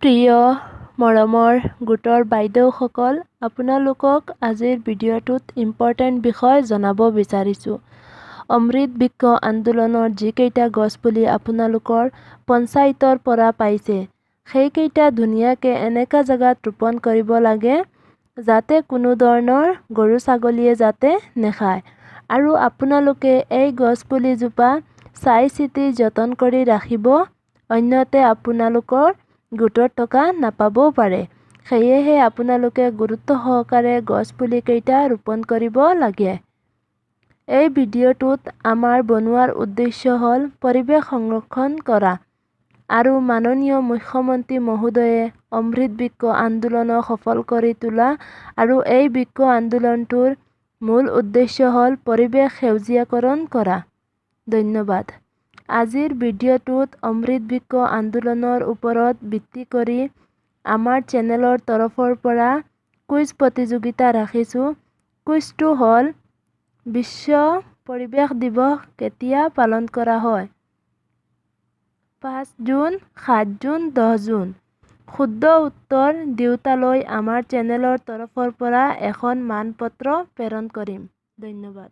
প্ৰিয় মৰমৰ গোটৰ বাইদেউসকল, আপোনালোকক আজিৰ ভিডিঅ'টোত ইম্পৰ্টেণ্ট বিষয় জনাব বিচাৰিছোঁ। অমৃত বৃক্ষ আন্দোলনৰ যিকেইটা গছপুলি আপোনালোকৰ পঞ্চায়তৰ পৰা পাইছে, সেইকেইটা ধুনীয়াকৈ এনেকা জেগাত ৰোপণ কৰিব লাগে যাতে কোনো ধৰণৰ গৰু ছাগলীয়ে যাতে নেখায়। আৰু আপোনালোকে এই গছপুলিজোপা চাই চিতি যতন কৰি ৰাখিব, অন্যথা আপোনালোকৰ গোটত টকা নাপাবও পাৰে। সেয়েহে আপোনালোকে গুৰুত্ব সহকাৰে গছপুলিকেইটা ৰোপণ কৰিব লাগে। এই ভিডিঅ'টোত আমাৰ বনোৱাৰ উদ্দেশ্য হ'ল পৰিৱেশ সংৰক্ষণ কৰা আৰু মাননীয় মুখ্যমন্ত্ৰী মহোদয়ে অমৃত বৃক্ষ আন্দোলনক সফল কৰি তোলা। আৰু এই বৃক্ষ আন্দোলনটোৰ মূল উদ্দেশ্য হ'ল পৰিৱেশ সেউজীয়াকৰণ কৰা। ধন্যবাদ। আজিৰ ভিডিঅ'টোত অমৃত বৃক্ষ আন্দোলনৰ ওপৰত ভিত্তি কৰি আমাৰ চেনেলৰ তৰফৰ পৰা কুইজ প্ৰতিযোগিতা ৰাখিছোঁ। কুইজটো হ'ল, বিশ্ব পৰিৱেশ দিৱস কেতিয়া পালন কৰা হয়? 5 জুন, 7 জুন, 10 জুন। শুদ্ধ উত্তৰ দিওঁতালৈ আমাৰ চেনেলৰ তৰফৰ পৰা এখন মানপত্ৰ প্ৰেৰণ কৰিম। ধন্যবাদ।